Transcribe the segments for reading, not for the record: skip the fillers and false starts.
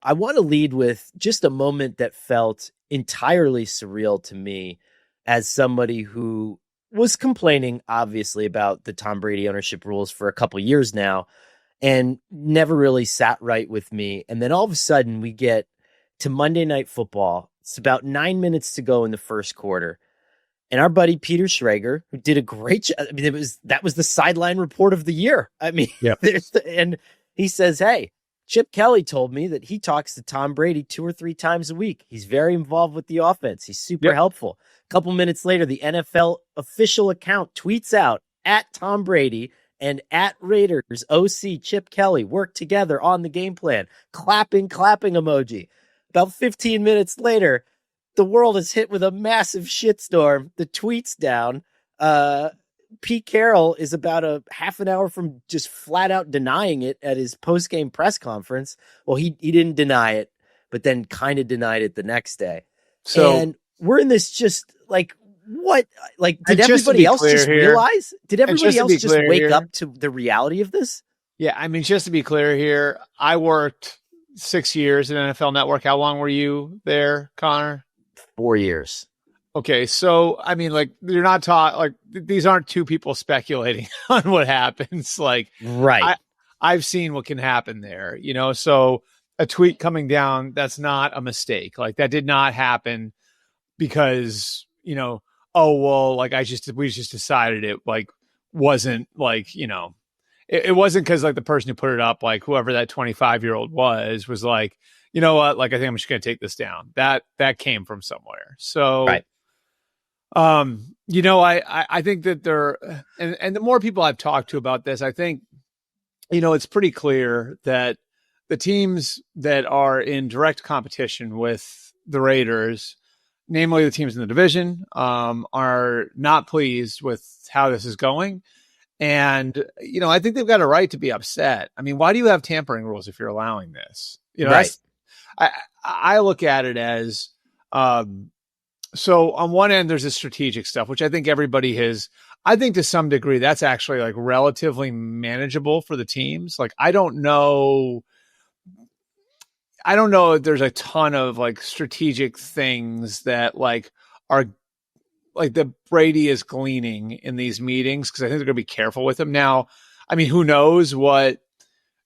I want to lead with just a moment that felt entirely surreal to me as somebody who was complaining, obviously, about the Tom Brady ownership rules for a couple years now and never really sat right with me. And then all of a sudden, we get to Monday Night Football. It's about 9 minutes to go in the first quarter. And our buddy Peter Schrager, who did a great job. I mean, that was the sideline report of the year. I mean, Yep. and he says, "Hey, Chip Kelly told me that he talks to Tom Brady 2 or 3 times a week. He's very involved with the offense. He's super Yep. helpful." A couple minutes later, the NFL official account tweets out at Tom Brady and at Raiders OC Chip Kelly work together on the game plan. Clapping emoji. About 15 minutes later, the world is hit with a massive shitstorm. The tweet's down. Pete Carroll is about a half an hour from just flat out denying it at his post-game press conference. Well, he didn't deny it, but then kind of denied it the next day. So, And we're in this just like, what? Like, did and just to everybody be else clear just here, realize? Did and everybody just to else be just clear wake here, up to the reality of this? yeah, I mean, just to be clear here, I worked 6 years at NFL Network. How long were you there, Connor? 4 years. Okay, so I mean, like, you're not talking like these aren't two people speculating on what happens. Like, Right. I've seen what can happen there, you know. So a tweet coming down, that's not a mistake. Like, that did not happen because, you know, oh well, like we just decided it like wasn't like, you know, it wasn't because like the person who put it up, like whoever that 25-year-old was like, you know what, like I think I'm just gonna take this down. That came from somewhere. So Right. you know, I think that and the more people I've talked to about this, I think, you know, it's pretty clear that the teams that are in direct competition with the Raiders, namely the teams in the division, are not pleased with how this is going. And, you know, I think they've got a right to be upset. I mean, why do you have tampering rules if you're allowing this? You know, Right. I look at it as, so on one end, there's the strategic stuff, which I think everybody has. I think to some degree, that's actually like relatively manageable for the teams. Like, I don't know if there's a ton of like strategic things that like are like the Brady is gleaning in these meetings, because I think they're going to be careful with him. Now, I mean, who knows what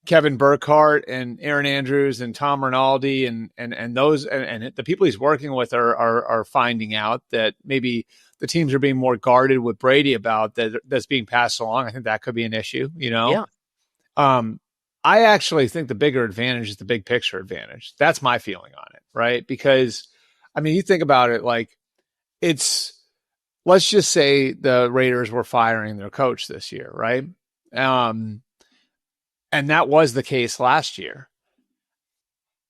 Kevin Burkhardt and Aaron Andrews and Tom Rinaldi and those and the people he's working with are finding out that maybe the teams are being more guarded with Brady about that's being passed along. I think that could be an issue, you know? Yeah. I actually think the bigger advantage is the big picture advantage. That's my feeling on it, right? Because, I mean, you think about it, like, let's just say the Raiders were firing their coach this year, right? And that was the case last year.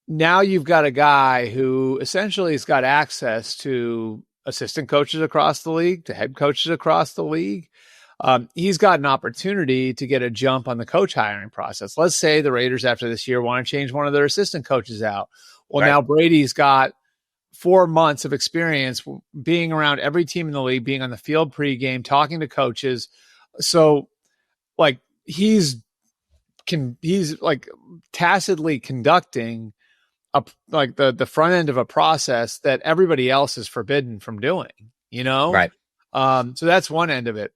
Now you've got a guy who essentially has got access to assistant coaches across the league, to head coaches across the league. He's got an opportunity to get a jump on the coach hiring process. Let's say the Raiders after this year want to change one of their assistant coaches out. Well, Right. Now Brady's got 4 months of experience being around every team in the league, being on the field pregame, talking to coaches. So like he's like tacitly conducting like the front end of a process that everybody else is forbidden from doing, you know? Right. So that's one end of it.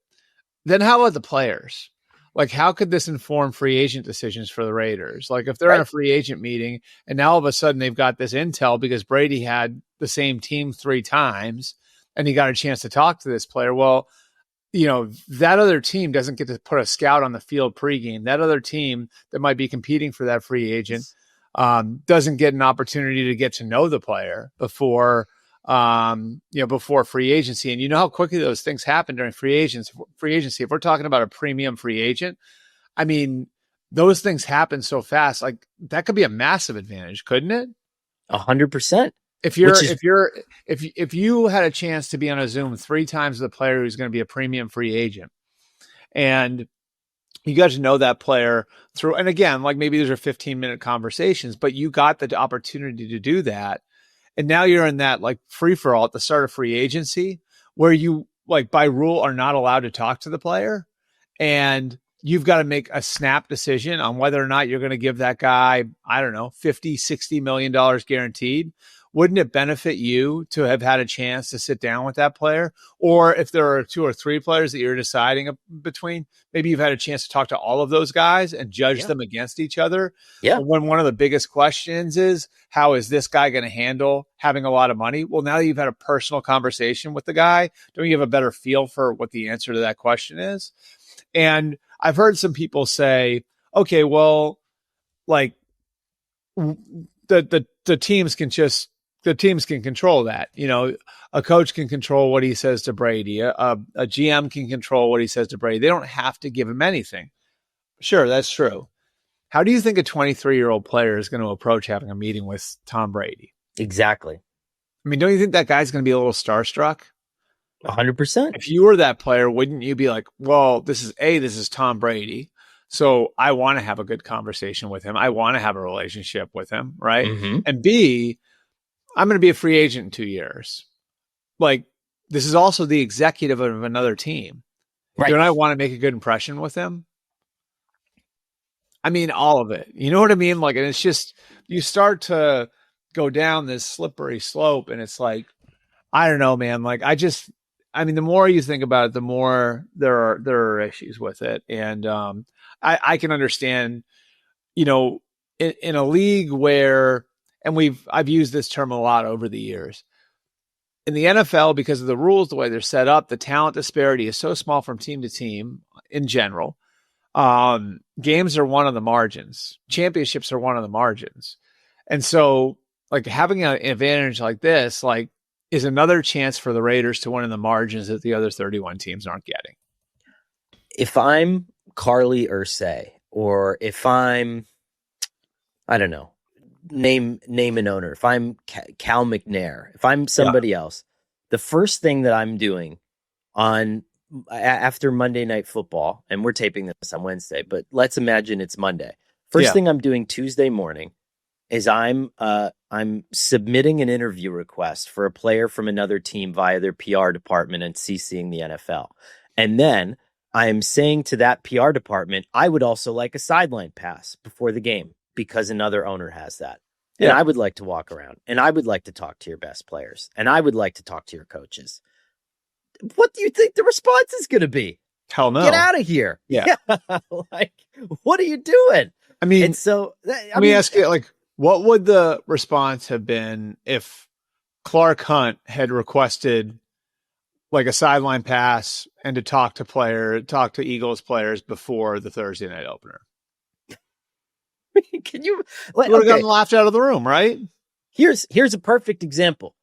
Then how about the players? Like, how could this inform free agent decisions for the Raiders? Like, if they're in a free agent meeting and now all of a sudden they've got this intel because Brady had the same team 3 times and he got a chance to talk to this player. Well, you know, that other team doesn't get to put a scout on the field pregame. That other team that might be competing for that free agent doesn't get an opportunity to get to know the player before free agency. And you know how quickly those things happen during free agency. If we're talking about a premium free agent, I mean, those things happen so fast. Like, that could be a massive advantage, couldn't it? 100%. If you had a chance to be on a Zoom 3 times with a player who's going to be a premium free agent, and you got to know that player through, and again, like maybe these are 15-minute conversations, but you got the opportunity to do that. And now you're in that like free for all at the start of free agency where you like by rule are not allowed to talk to the player. And you've got to make a snap decision on whether or not you're going to give that guy, I don't know, $50-60 million guaranteed. Wouldn't it benefit you to have had a chance to sit down with that player? Or if there are 2 or 3 players that you're deciding between, maybe you've had a chance to talk to all of those guys and judge them against each other. Yeah. When one of the biggest questions is, how is this guy going to handle having a lot of money? Well, now that you've had a personal conversation with the guy, don't you have a better feel for what the answer to that question is? And I've heard some people say, okay, well, like the teams can control that. You know, a coach can control what he says to Brady. A GM can control what he says to Brady. They don't have to give him anything. Sure, that's true. How do you think a 23-year-old player is going to approach having a meeting with Tom Brady? Exactly. I mean, don't you think that guy's going to be a little starstruck? 100%. If you were that player, wouldn't you be like, well, this is Tom Brady, so I want to have a good conversation with him. I want to have a relationship with him, right? Mm-hmm. And B, I'm going to be a free agent in 2 years. Like, this is also the executive of another team. Right. Don't I want to make a good impression with him? I mean, all of it. You know what I mean? Like, and it's just, you start to go down this slippery slope, and it's like, I don't know, man. Like, the more you think about it, the more there are issues with it. And I can understand, you know, in a league where, and I've used this term a lot over the years. In the NFL, because of the rules, the way they're set up, the talent disparity is so small from team to team in general. Games are won on the margins. Championships are won on the margins. And so, like, having an advantage like this, like, is another chance for the Raiders to win in the margins that the other 31 teams aren't getting. If I'm Carly Ursay, or if I'm, I don't know, name an owner, if I'm Cal McNair, if I'm somebody else, the first thing that I'm doing after Monday Night Football, and we're taping this on Wednesday, but let's imagine it's Monday. First thing I'm doing Tuesday morning is I'm submitting an interview request for a player from another team via their PR department and CCing the NFL. And then I'm saying to that PR department, I would also like a sideline pass before the game because another owner has that. And I would like to walk around, and I would like to talk to your best players, and I would like to talk to your coaches. What do you think the response is going to be? Hell no. Get out of here. Yeah. Like, what are you doing? I mean, and so let me ask you, like, what would the response have been if Clark Hunt had requested like a sideline pass and to talk to Eagles players before the Thursday night opener? Can you? Like, you would have gotten laughed out of the room, right? Here's a perfect example.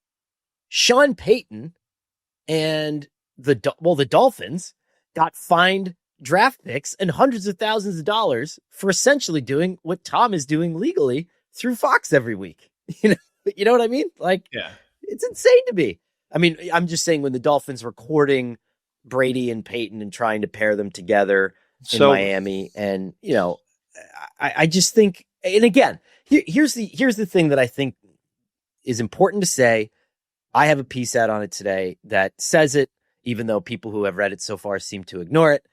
Sean Payton and the Dolphins got fined draft picks and hundreds of thousands of dollars for essentially doing what Tom is doing legally through Fox every week. You know what I mean? Like, it's insane to me. I mean, I'm just saying, when the Dolphins were courting Brady and Peyton and trying to pair them together in Miami, and, you know, I just think, and again, here's the thing that I think is important to say. I have a piece out on it today that says it, even though people who have read it so far seem to ignore it.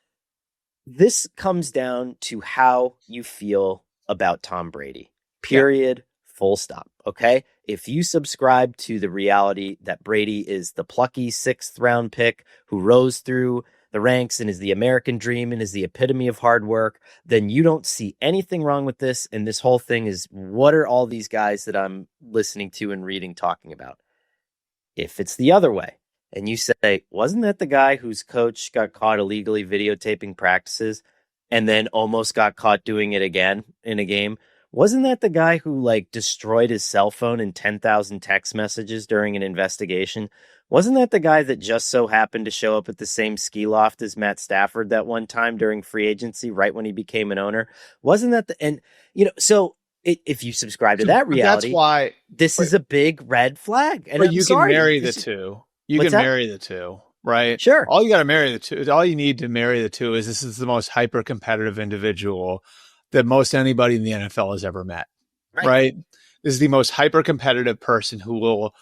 This comes down to how you feel about Tom Brady. Period. Full stop. Okay. If you subscribe to the reality that Brady is the plucky 6th round pick who rose through the ranks and is the American dream and is the epitome of hard work, then you don't see anything wrong with this. And this whole thing is, what are all these guys that I'm listening to and reading talking about? If it's the other way, and you say, wasn't that the guy whose coach got caught illegally videotaping practices and then almost got caught doing it again in a game? Wasn't that the guy who, like, destroyed his cell phone in 10,000 text messages during an investigation? Wasn't that the guy that just so happened to show up at the same ski loft as Matt Stafford that one time during free agency, right when he became an owner? Wasn't that so if you subscribe to that reality, that's why this is a big red flag. And but you can marry the two. You can marry the two, right? Sure. All you got to marry the two. All you need to marry the two is, this is the most hyper competitive individual that most anybody in the NFL has ever met. Right? This is the most hyper competitive person who will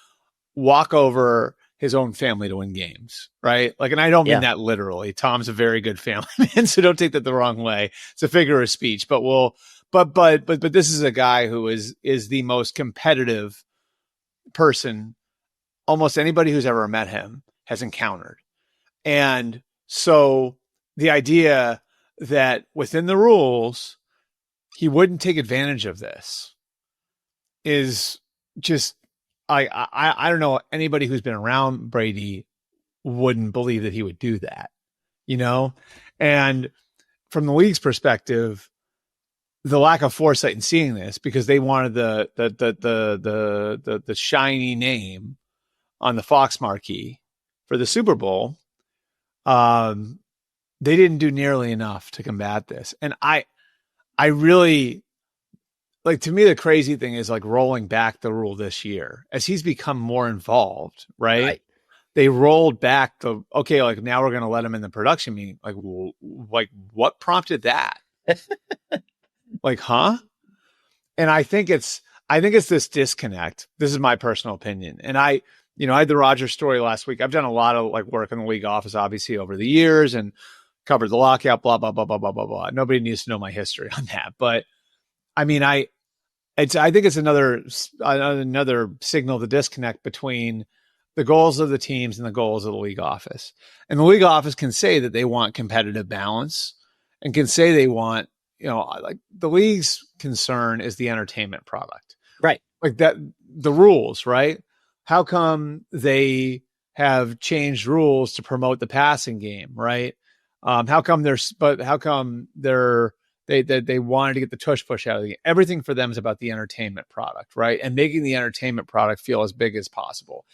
walk over his own family to win games, right? Like, and I don't mean that literally. Tom's a very good family man, so don't take that the wrong way. It's a figure of speech, but this is a guy who is the most competitive person almost anybody who's ever met him has encountered. And so the idea that within the rules, he wouldn't take advantage of this is just, I don't know, anybody who's been around Brady wouldn't believe that he would do that, you know? And from the league's perspective, the lack of foresight in seeing this, because they wanted the shiny name on the Fox marquee for the Super Bowl, they didn't do nearly enough to combat this. And I really, like, to me, the crazy thing is like rolling back the rule this year as he's become more involved, right? They rolled back like now we're going to let him in the production meeting. Like what prompted that? Like, huh? And I think it's this disconnect. This is my personal opinion. And I had the Rodgers story last week. I've done a lot of like work in the league office, obviously, over the years and covered the lockout, blah, blah, blah, blah, blah, blah, blah. Nobody needs to know my history on that. But I mean, I think it's another signal of the disconnect between the goals of the teams and the goals of the league office. And the league office can say that they want competitive balance and can say they want, like the league's concern is the entertainment product, right? Like that, the rules, right? How come they have changed rules to promote the passing game, right? How come they wanted to get the tush push out of the game? Everything for them is about the entertainment product, right? And making the entertainment product feel as big as possible.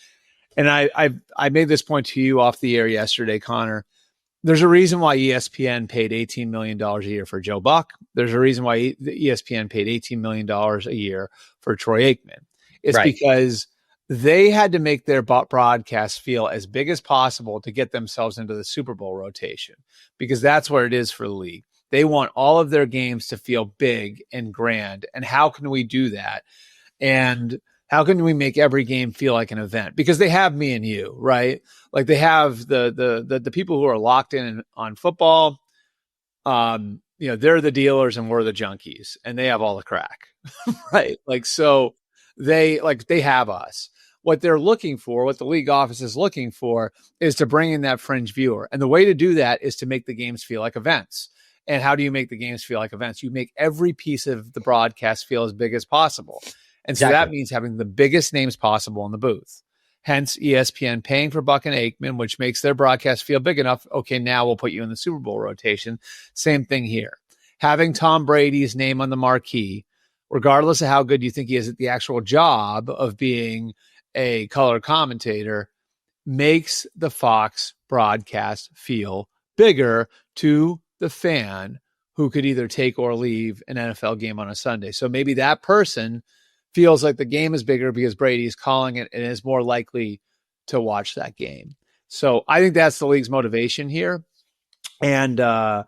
And I made this point to you off the air yesterday, Conor. There's a reason why ESPN paid $18 million a year for Joe Buck. There's a reason why ESPN paid $18 million a year for Troy Aikman. It's because they had to make their broadcast feel as big as possible to get themselves into the Super Bowl rotation, because that's where it is for the league. They want all of their games to feel big and grand. And how can we do that? And how can we make every game feel like an event? Because they have me and you, right? Like they have the people who are locked in on football. They're the dealers and we're the junkies, and they have all the crack, right? Like, so they have us. What they're looking for, what the league office is looking for, is to bring in that fringe viewer. And the way to do that is to make the games feel like events. And how do you make the games feel like events? You make every piece of the broadcast feel as big as possible. And so that means having the biggest names possible in the booth. Hence ESPN paying for Buck and Aikman, which makes their broadcast feel big enough. Okay, now we'll put you in the Super Bowl rotation. Same thing here. Having Tom Brady's name on the marquee, regardless of how good you think he is at the actual job of being a color commentator, makes the Fox broadcast feel bigger to the fan who could either take or leave an NFL game on a Sunday. So maybe that person feels like the game is bigger because Brady's calling it and is more likely to watch that game. So I think that's the league's motivation here. And the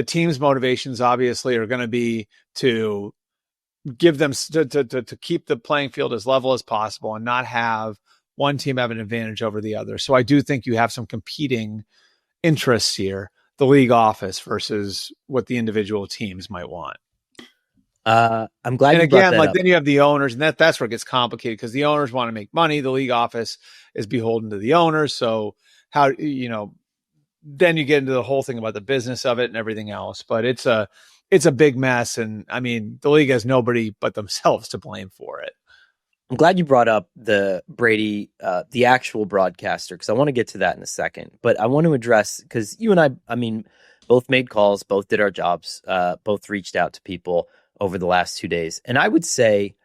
team's motivations obviously are going to be to give them to keep the playing field as level as possible and not have one team have an advantage over the other. So I do think you have some competing interests here, the league office versus what the individual teams might want. I'm glad. And you again, brought that up. then you have the owners, and that's where it gets complicated because the owners want to make money. The league office is beholden to the owners. So how, then you get into the whole thing about the business of it and everything else. But it's a big mess. And I mean, the league has nobody but themselves to blame for it. I'm glad you brought up the Brady, the actual broadcaster, because I want to get to that in a second. But I want to address, because you and I mean, both made calls, both did our jobs, both reached out to people over the last 2 days. And I would say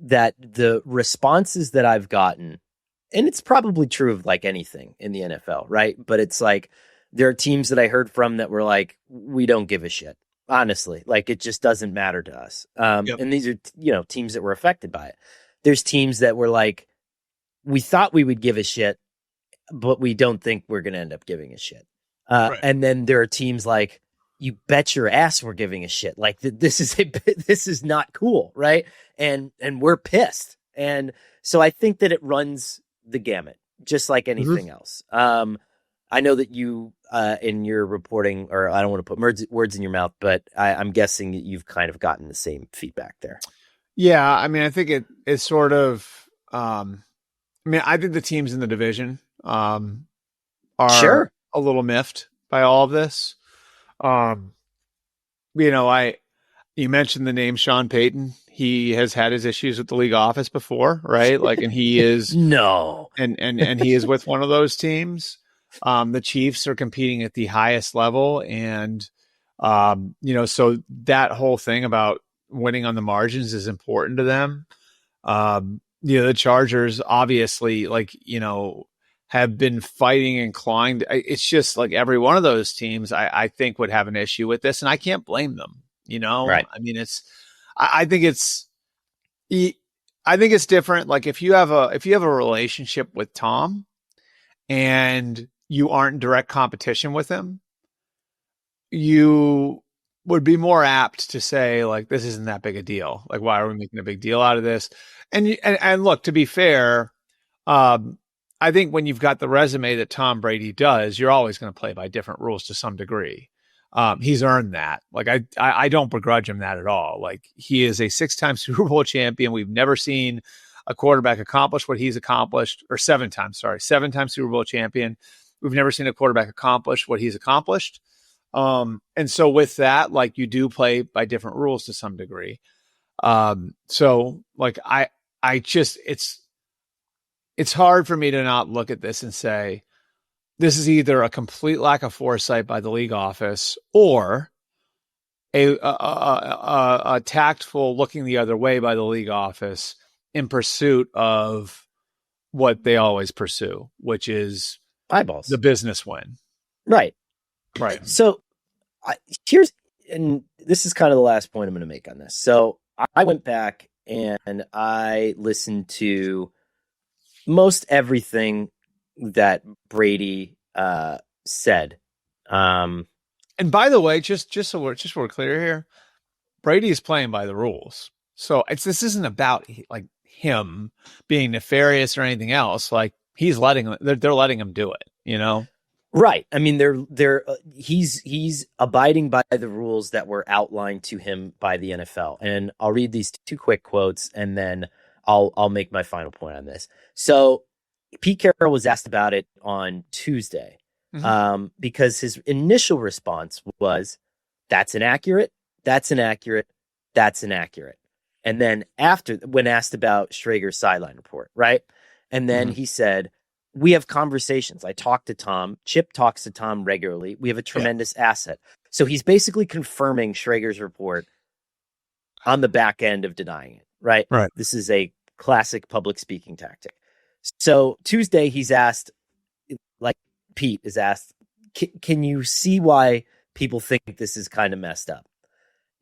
that the responses that I've gotten, and it's probably true of like anything in the NFL, right? But it's like, there are teams that I heard from that were like, we don't give a shit. Honestly, like it just doesn't matter to us. And these are, teams that were affected by it. There's teams that were like, we thought we would give a shit, but we don't think we're going to end up giving a shit. Right. And then there are teams like, you bet your ass we're giving a shit. Like this is not cool, right? And we're pissed. And so I think that it runs the gamut. just like anything else. I know that you, in your reporting, or I don't want to put words in your mouth, but I'm guessing that you've kind of gotten the same feedback there. Yeah, I mean, I think it's sort of. I mean, I think the teams in the division are Sure. a little miffed by all of this. You know, you mentioned the name Sean Payton. He has had his issues with the league office before, right? Like, and he is No. and he is with one of those teams. The Chiefs are competing at the highest level, and you know, so that whole thing about winning on the margins is important to them. You know, the Chargers obviously, like, you know, have been fighting and clawing. It's just like every one of those teams, I think, would have an issue with this, and I can't blame them. You know, Right. I mean, I think it's different. Like, if you have a relationship with Tom and you aren't in direct competition with him, you would be more apt to say, like, this isn't that big a deal. Like, why are we making a big deal out of this? And look, to be fair, I think when you've got the resume that Tom Brady does, you're always going to play by different rules to some degree. He's earned that. Like, I don't begrudge him that at all. Like, he is a 6-time Super Bowl champion. We've never seen a quarterback accomplish what he's accomplished, or 7-time Super Bowl champion. We've never seen a quarterback accomplish what he's accomplished. And so with that, like, you do play by different rules to some degree. So like, I just, it's hard for me to not look at this and say, this is either a complete lack of foresight by the league office or a tactful looking the other way by the league office in pursuit of what they always pursue, which is Eyeballs. the business win. Right. Right. So and this is kind of the last point I'm going to make on this. So I went back and I listened to most everything that Brady said. And by the way, just so we're clear here, Brady is playing by the rules. So this isn't about like him being nefarious or anything else. Like, they're letting him do it, you know? Right. I mean, he's abiding by the rules that were outlined to him by the NFL. And I'll read these 2 quick quotes and then I'll make my final point on this. So Pete Carroll was asked about it on Tuesday, because his initial response was, that's inaccurate. That's inaccurate. That's inaccurate. And then when asked about Schrager's sideline report, right? And then he said, we have conversations. I talk to Tom. Chip talks to Tom regularly. We have a tremendous asset. So he's basically confirming Schrager's report on the back end of denying it, right? Right. This is a classic public speaking tactic. So Tuesday, he's asked, like Pete is asked, can you see why people think this is kind of messed up?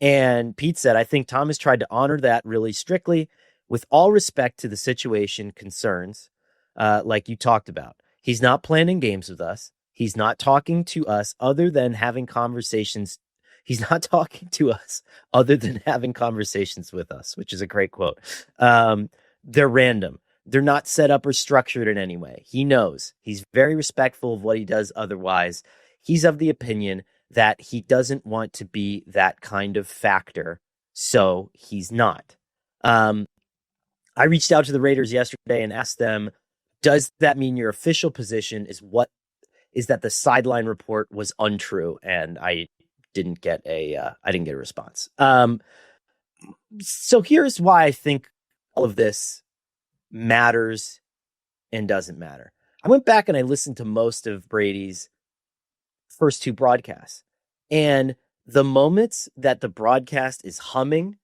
And Pete said, I think Tom has tried to honor that really strictly, with all respect to the situation concerns, like you talked about. He's not planning games with us. He's not talking to us other than having conversations. He's not talking to us other than having conversations with us, which is a great quote. They're random. They're not set up or structured in any way. He knows. He's very respectful of what he does otherwise. He's of the opinion that he doesn't want to be that kind of factor, so he's not. I reached out to the Raiders yesterday and asked them, does that mean your official position is that the sideline report was untrue? And I didn't get a response. So here's why I think all of this matters and doesn't matter. I went back and I listened to most of Brady's first 2 broadcasts, and the moments that the broadcast is humming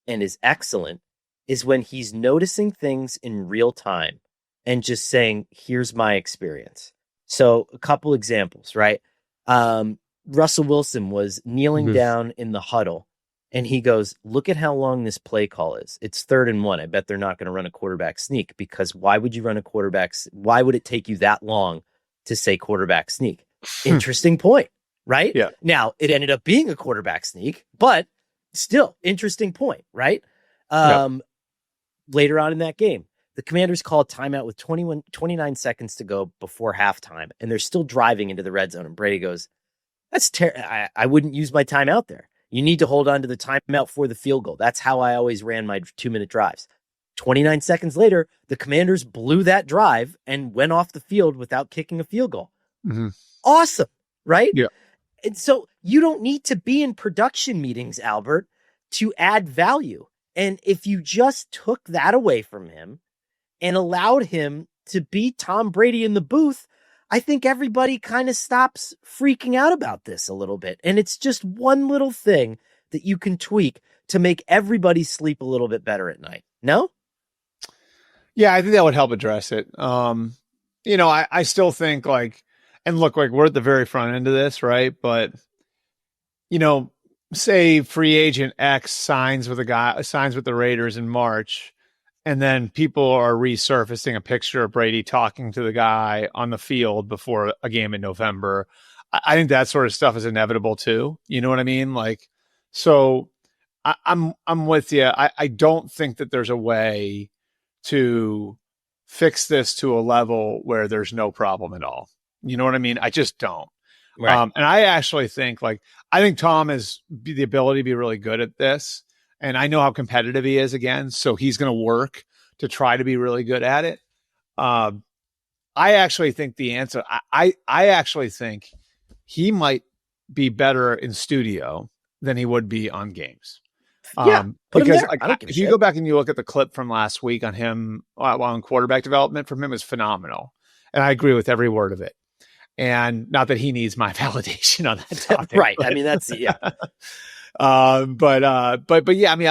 and is excellent is when he's noticing things in real time and just saying, here's my experience. So a couple examples, right? Russell Wilson was kneeling down in the huddle and he goes, look at how long this play call is. It's 3rd and 1. I bet they're not going to run a quarterback sneak, because why would you run a quarterback? Why would it take you that long to say quarterback sneak? Interesting point, right? Yeah. Now, it ended up being a quarterback sneak, but still interesting point, right? Later on in that game, The Commanders call a timeout with 29 seconds to go before halftime, and they're still driving into the red zone. And Brady goes, "That's I wouldn't use my timeout there. You need to hold on to the timeout for the field goal. That's how I always ran my 2-minute drives." 29 seconds later, the Commanders blew that drive and went off the field without kicking a field goal. Mm-hmm. Awesome, right? Yeah. And so you don't need to be in production meetings, Albert, to add value. And if you just took that away from him and allowed him to be Tom Brady in the booth, I think everybody kind of stops freaking out about this a little bit. And it's just one little thing that you can tweak to make everybody sleep a little bit better at night. No? Yeah, I think that would help address it. I still think and look, we're at the very front end of this, right? But, say free agent X signs with the Raiders in March, and then people are resurfacing a picture of Brady talking to the guy on the field before a game in November. I think that sort of stuff is inevitable too. You know what I mean? So I'm with you. I don't think that there's a way to fix this to a level where there's no problem at all. You know what I mean? I just don't. Right. And I actually think I think Tom has the ability to be really good at this. And I know how competitive he is again. So he's going to work to try to be really good at it. I actually think the answer, I actually think he might be better in studio than he would be on games. Yeah, because if you go back and you look at the clip from last week on him on quarterback development from him is phenomenal. And I agree with every word of it. And not that he needs my validation on that topic. Right. But, I mean, that's, yeah. But yeah, I mean,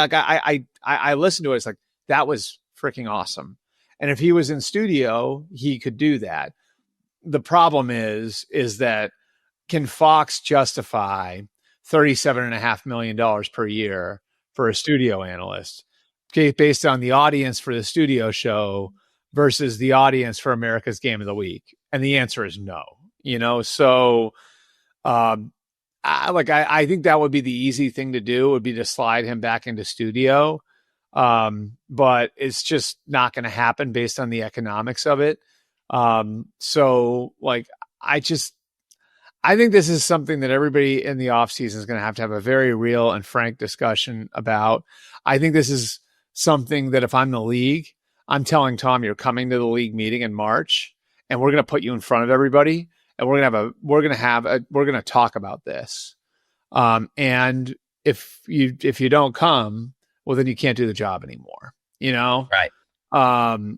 I listened to it. It's like, that was freaking awesome. And if he was in studio, he could do that. The problem is that can Fox justify $37.5 million per year for a studio analyst based on the audience for the studio show versus the audience for America's Game of the Week? And the answer is no, so, I think that would be the easy thing to do would be to slide him back into studio. But it's just not going to happen based on the economics of it. So I think this is something that everybody in the offseason is going to have a very real and frank discussion about. I think this is something that if I'm the league, I'm telling Tom, you're coming to the league meeting in March and we're going to put you in front of everybody and we're going to talk about this. And if you don't come, well, then you can't do the job anymore, Right.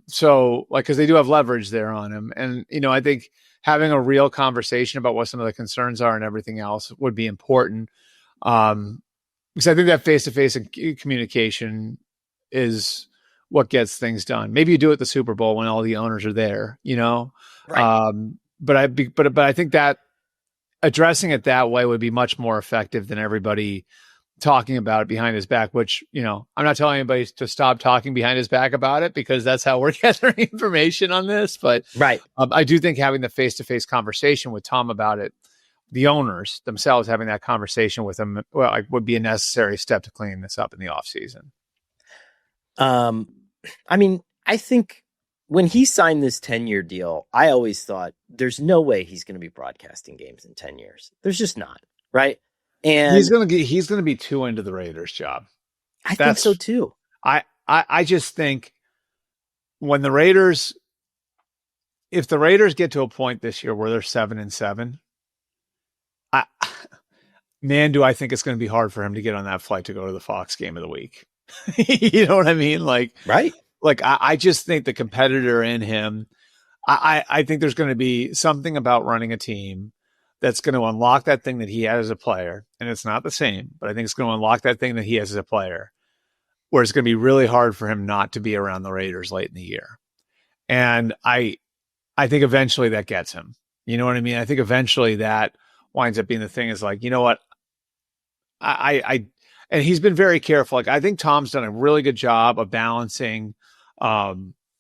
So cause they do have leverage there on him. And, I think having a real conversation about what some of the concerns are and everything else would be important. Because I think that face-to-face communication is what gets things done. Maybe you do it at the Super Bowl when all the owners are there, Right. But I think that addressing it that way would be much more effective than everybody talking about it behind his back, which, I'm not telling anybody to stop talking behind his back about it because that's how we're gathering information on this. But right. I do think having the face-to-face conversation with Tom about it, the owners themselves having that conversation with him, would be a necessary step to clean this up in the off season. I mean, I think when he signed this 10-year deal, I always thought there's no way he's going to be broadcasting games in 10 years. There's just not, right? And he's going to be too into the Raiders job. I think so too. I just think when if the Raiders get to a point this year where they're 7-7, man, do I think it's going to be hard for him to get on that flight to go to the Fox Game of the Week. You know what I mean? Right. I just think the competitor in him, I think there's going to be something about running a team that's going to unlock that thing that he has as a player. And it's not the same, but I think it's going to unlock that thing that he has as a player where it's going to be really hard for him not to be around the Raiders late in the year. And I think eventually that gets him. You know what I mean? I think eventually that winds up being the thing is you know what? And he's been very careful. I think Tom's done a really good job of balancing. I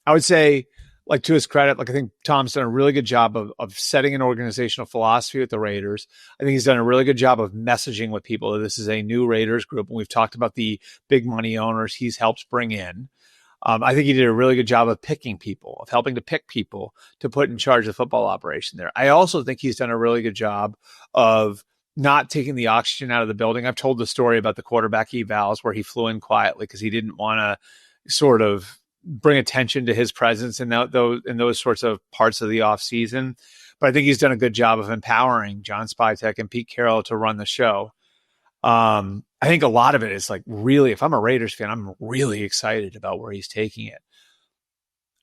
would say, to his credit, I think Tom's done a really good job of setting an organizational philosophy with the Raiders. I think he's done a really good job of messaging with people that this is a new Raiders group. And we've talked about the big money owners he's helped bring in. I think he did a really good job of picking people, of helping to pick people to put in charge of the football operation there. I also think he's done a really good job of not taking the oxygen out of the building. I've told the story about the quarterback evals where he flew in quietly because he didn't want to sort of bring attention to his presence in those sorts of parts of the off season. But I think he's done a good job of empowering John Spytek and Pete Carroll to run the show. I think a lot of it is like really, if I'm a Raiders fan, I'm really excited about where he's taking it.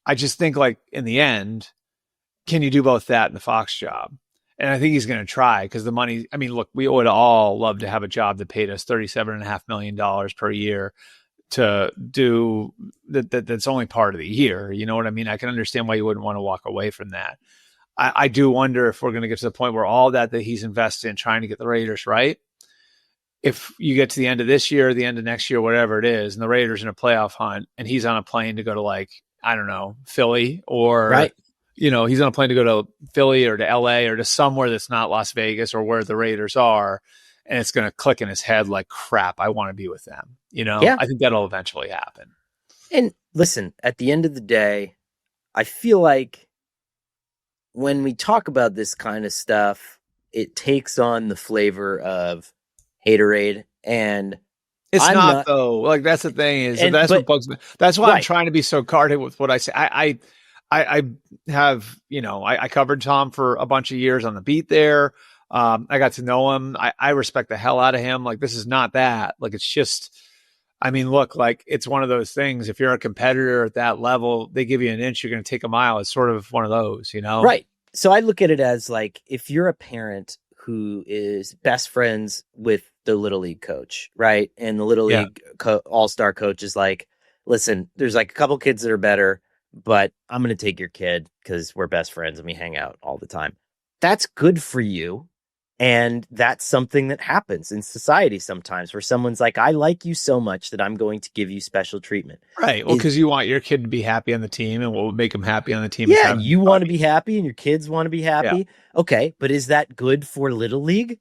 I just think like in the end, can you do both that and the Fox job? And I think he's going to try because the money, I mean, look, we would all love to have a job that paid us $37.5 million per year to do that. That's only part of the year. You know what I mean? I can understand why you wouldn't want to walk away from that. I do wonder if we're going to get to the point where all that he's invested in trying to get the Raiders right, if you get to the end of this year, the end of next year, whatever it is, and the Raiders in a playoff hunt and he's on a plane to go to like, I don't know, Philly or, right. you know, he's on a plane to go to Philly or to LA or to somewhere that's not Las Vegas or where the Raiders are. And it's going to click in his head like, crap, I want to be with them. You know, Yeah. I think that'll eventually happen. And listen, at the end of the day, I feel like when we talk about this kind of stuff, it takes on the flavor of haterade, and it's I'm not though. Like that's the thing is what bugs me. That's why I'm trying to be so guarded with what I say. I have, you know, I covered Tom for a bunch of years on the beat there. I got to know him. I respect the hell out of him. Like this is not that. Like it's just, I mean, look, like it's one of those things. If you're a competitor at that level, they give you an inch, you're going to take a mile. It's sort of one of those, you know? Right. So I look at it as like, if you're a parent who is best friends with the Little League coach, right? And the Little League all-star coach is like, listen, there's like a couple kids that are better, but I'm going to take your kid because we're best friends and we hang out all the time. That's good for you. And that's something that happens in society sometimes where someone's like, I like you so much that I'm going to give you special treatment. Right. Well, because you want your kid to be happy on the team and what would make them happy on the team. Yeah, you want to be happy and your kids want to be happy. Yeah. Okay, but is that good for Little League?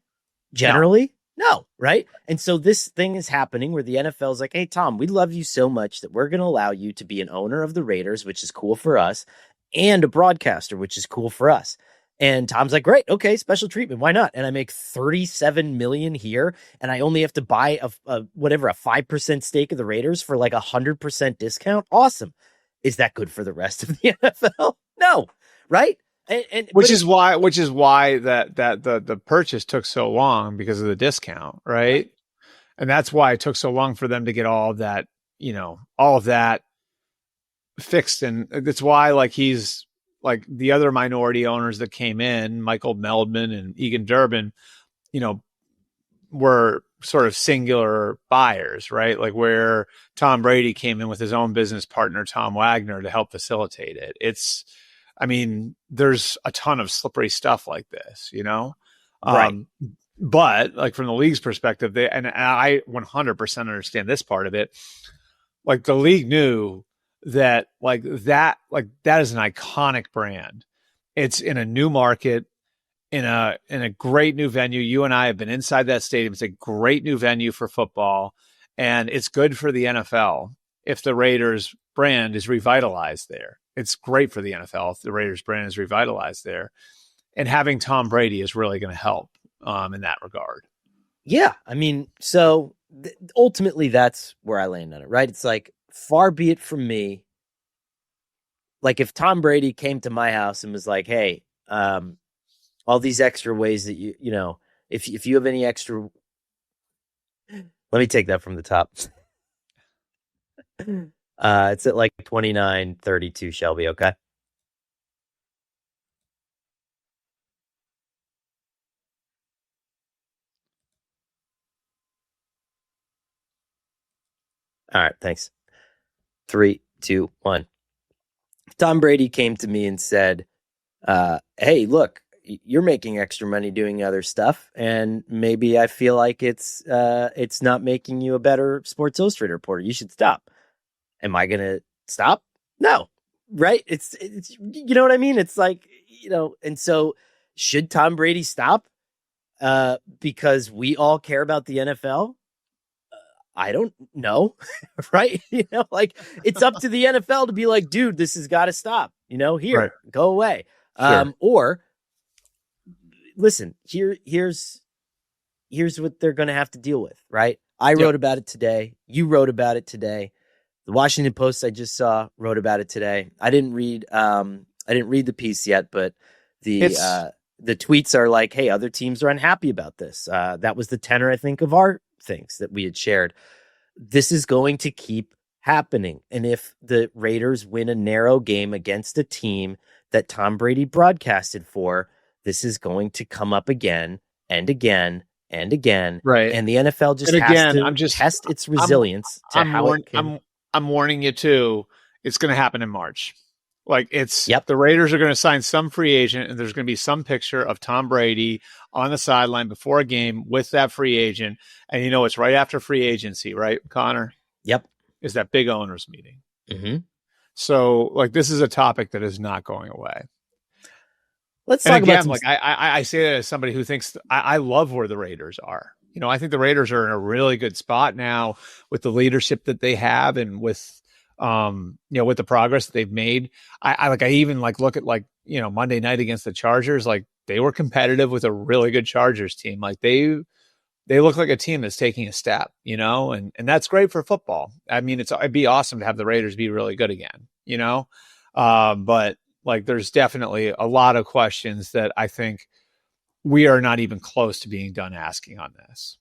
Generally? No, right? And so this thing is happening where the NFL is like, hey, Tom, we love you so much that we're going to allow you to be an owner of the Raiders, which is cool for us, and a broadcaster, which is cool for us. And Tom's like, great, okay, special treatment, why not? And I make $37 million here, and I only have to buy a 5% stake of the Raiders for like 100% discount. Awesome. Is that good for the rest of the NFL? No, right? Which is why that the purchase took so long because of the discount, right? And that's why it took so long for them to get all of that, you know, all of that fixed. And that's why like he's like the other minority owners that came in, Michael Meldman and Egan Durbin, you know, were sort of singular buyers, right? Like where Tom Brady came in with his own business partner, Tom Wagner, to help facilitate it. I mean, there's a ton of slippery stuff like this, you know? Right. But like from the league's perspective, and I 100% understand this part of it. Like the league knew that that is an iconic brand. It's in a new market, in a great new venue. You and I have been inside that stadium. It's a great new venue for football, and it's good for the NFL if the Raiders brand is revitalized there. It's great for the NFL if the Raiders brand is revitalized there. And having Tom Brady is really going to help in that regard. Yeah. I mean, so ultimately that's where I land on it, right? It's like, far be it from me. Like if Tom Brady came to my house and was like, hey, all these extra ways that you know, if you have any extra, let me take that from the top. It's at like 29:32, Shelby. Okay. All right. Thanks. 3, 2, 1. Tom Brady came to me and said, hey, look, you're making extra money doing other stuff, and maybe I feel like it's not making you a better Sports Illustrated reporter. You should stop. Am I going to stop? No. Right? It's you know what I mean? It's like, you know, and so should Tom Brady stop because we all care about the NFL? I don't know. Right. Like it's up to the NFL to be like, dude, this has got to stop, here, Right. go away. Sure. Or listen, here's what they're going to have to deal with. Right. I wrote about it today. You wrote about it today. The Washington Post I just saw wrote about it today. I didn't read the piece yet, but the tweets are like, hey, other teams are unhappy about this. That was the tenor, I think, of our things that we had shared. This is going to keep happening. And if the Raiders win a narrow game against a team that Tom Brady broadcasted for, this is going to come up again and again and again. Right. And the NFL just has to test its resilience to how it can. I'm warning you too. It's going to happen in March. Like the Raiders are going to sign some free agent, and there's going to be some picture of Tom Brady on the sideline before a game with that free agent. And it's right after free agency, right, Connor? Yep. Is that big owners meeting. Mm-hmm. So this is a topic that is not going away. Let's talk about I say that as somebody who thinks I love where the Raiders are. I think the Raiders are in a really good spot now with the leadership that they have and with with the progress that they've made. I even look at Monday night against the Chargers. They were competitive with a really good Chargers team. They look like a team that's taking a step, and that's great for football. I mean, it'd be awesome to have the Raiders be really good again, but there's definitely a lot of questions that I think we are not even close to being done asking on this.